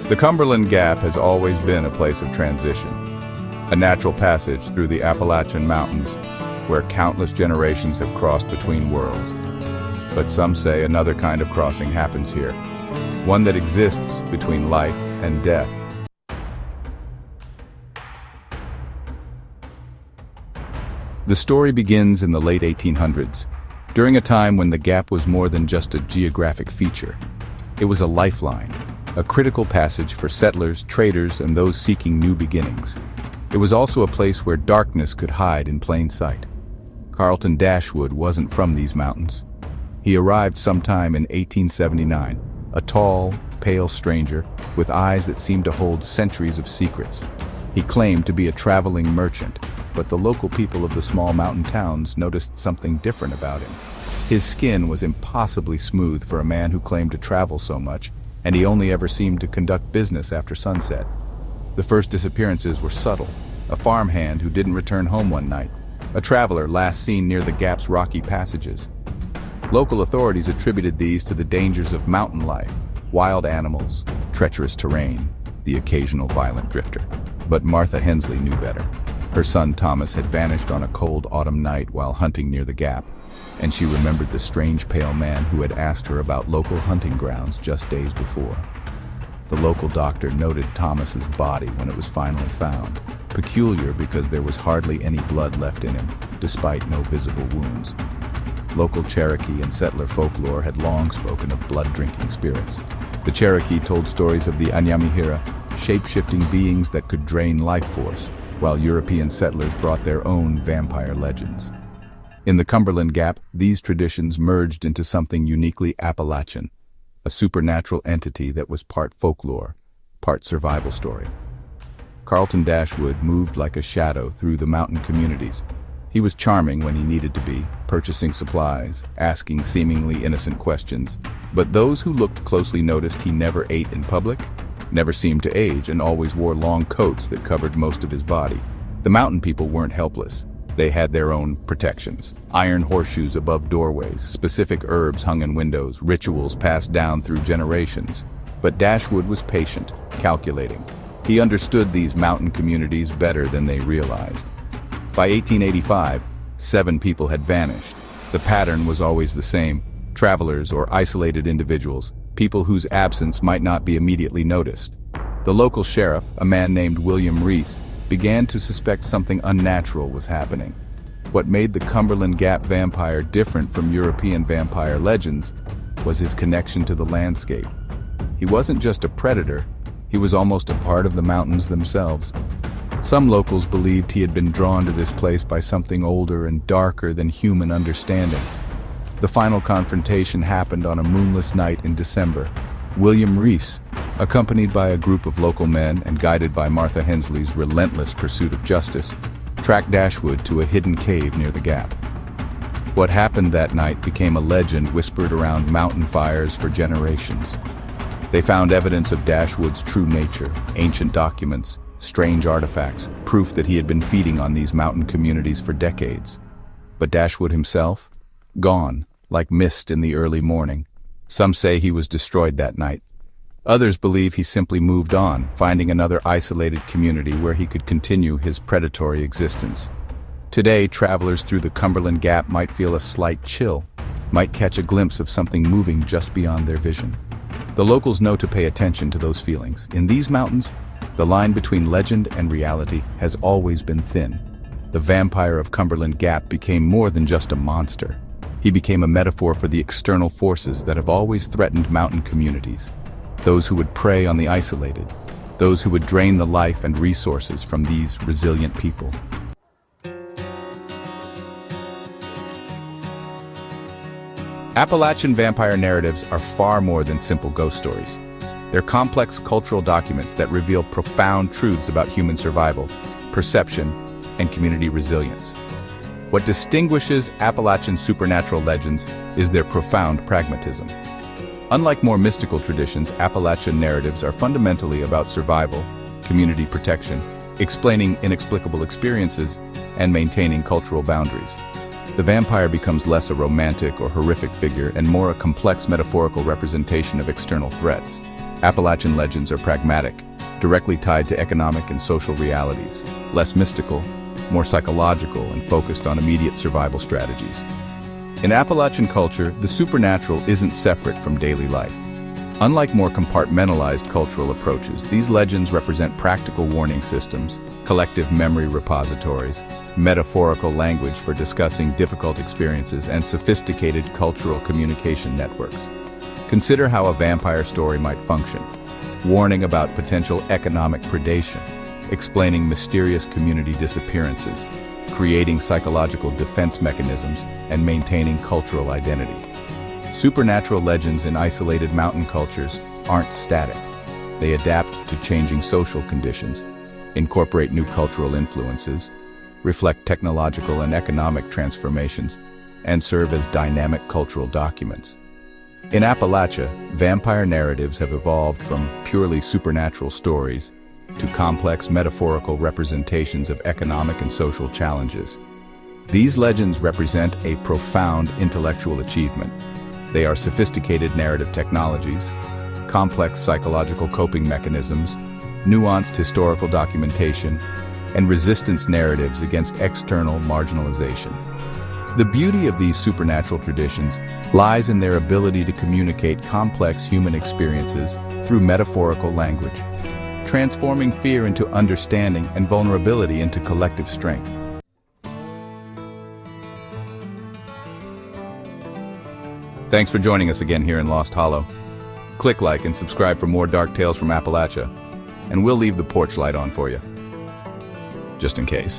The Cumberland Gap has always been a place of transition, a natural passage through the Appalachian Mountains where countless generations have crossed between worlds. But some say another kind of crossing happens here, one that exists between life and death. The story begins in the late 1800s, during a time when the Gap was more than just a geographic feature. It was a lifeline, a critical passage for settlers, traders, and those seeking new beginnings. It was also a place where darkness could hide in plain sight. Carlton Dashwood wasn't from these mountains. He arrived sometime in 1879, a tall, pale stranger with eyes that seemed to hold centuries of secrets. He claimed to be a traveling merchant, but the local people of the small mountain towns noticed something different about him. His skin was impossibly smooth for a man who claimed to travel so much, and he only ever seemed to conduct business after sunset. The first disappearances were subtle: a farmhand who didn't return home one night, a traveler last seen near the Gap's rocky passages. Local authorities attributed these to the dangers of mountain life, wild animals, treacherous terrain, the occasional violent drifter. But Martha Hensley knew better. Her son Thomas had vanished on a cold autumn night while hunting near the Gap, and she remembered the strange pale man who had asked her about local hunting grounds just days before. The local doctor noted Thomas's body when it was finally found, peculiar because there was hardly any blood left in him, despite no visible wounds. Local Cherokee and settler folklore had long spoken of blood-drinking spirits. The Cherokee told stories of the Anyamihira, shape-shifting beings that could drain life force, while European settlers brought their own vampire legends. In the Cumberland Gap, these traditions merged into something uniquely Appalachian, a supernatural entity that was part folklore, part survival story. Carlton Dashwood moved like a shadow through the mountain communities. He was charming when he needed to be, purchasing supplies, asking seemingly innocent questions. But those who looked closely noticed he never ate in public, never seemed to age, and always wore long coats that covered most of his body. The mountain people weren't helpless. They had their own protections: iron horseshoes above doorways, specific herbs hung in windows, rituals passed down through generations. But Dashwood was patient, calculating. He understood these mountain communities better than they realized. By 1885, 7 people had vanished. The pattern was always the same: travelers or isolated individuals, people whose absence might not be immediately noticed. The local sheriff, a man named William Reese, began to suspect something unnatural was happening. What made the Cumberland Gap Vampire different from European vampire legends was his connection to the landscape. He wasn't just a predator, he was almost a part of the mountains themselves. Some locals believed he had been drawn to this place by something older and darker than human understanding. The final confrontation happened on a moonless night in December. William Reese, accompanied by a group of local men and guided by Martha Hensley's relentless pursuit of justice, tracked Dashwood to a hidden cave near the Gap. What happened that night became a legend whispered around mountain fires for generations. They found evidence of Dashwood's true nature: ancient documents, strange artifacts, proof that he had been feeding on these mountain communities for decades. But Dashwood himself? Gone, like mist in the early morning. Some say he was destroyed that night. Others believe he simply moved on, finding another isolated community where he could continue his predatory existence. Today, travelers through the Cumberland Gap might feel a slight chill, might catch a glimpse of something moving just beyond their vision. The locals know to pay attention to those feelings. In these mountains, the line between legend and reality has always been thin. The vampire of Cumberland Gap became more than just a monster. He became a metaphor for the external forces that have always threatened mountain communities. Those who would prey on the isolated, those who would drain the life and resources from these resilient people. Appalachian vampire narratives are far more than simple ghost stories. They're complex cultural documents that reveal profound truths about human survival, perception, and community resilience. What distinguishes Appalachian supernatural legends is their profound pragmatism. Unlike more mystical traditions, Appalachian narratives are fundamentally about survival, community protection, explaining inexplicable experiences, and maintaining cultural boundaries. The vampire becomes less a romantic or horrific figure and more a complex metaphorical representation of external threats. Appalachian legends are pragmatic, directly tied to economic and social realities, less mystical, more psychological, and focused on immediate survival strategies. In Appalachian culture, the supernatural isn't separate from daily life. Unlike more compartmentalized cultural approaches, these legends represent practical warning systems, collective memory repositories, metaphorical language for discussing difficult experiences, and sophisticated cultural communication networks. Consider how a vampire story might function: warning about potential economic predation, explaining mysterious community disappearances, creating psychological defense mechanisms, and maintaining cultural identity. Supernatural legends in isolated mountain cultures aren't static. They adapt to changing social conditions, incorporate new cultural influences, reflect technological and economic transformations, and serve as dynamic cultural documents. In Appalachia, vampire narratives have evolved from purely supernatural stories to complex metaphorical representations of economic and social challenges. These legends represent a profound intellectual achievement. They are sophisticated narrative technologies, complex psychological coping mechanisms, nuanced historical documentation, and resistance narratives against external marginalization. The beauty of these supernatural traditions lies in their ability to communicate complex human experiences through metaphorical language, transforming fear into understanding and vulnerability into collective strength. Thanks for joining us again here in Lost Hollow. Click like and subscribe for more dark tales from Appalachia, and we'll leave the porch light on for you, just in case.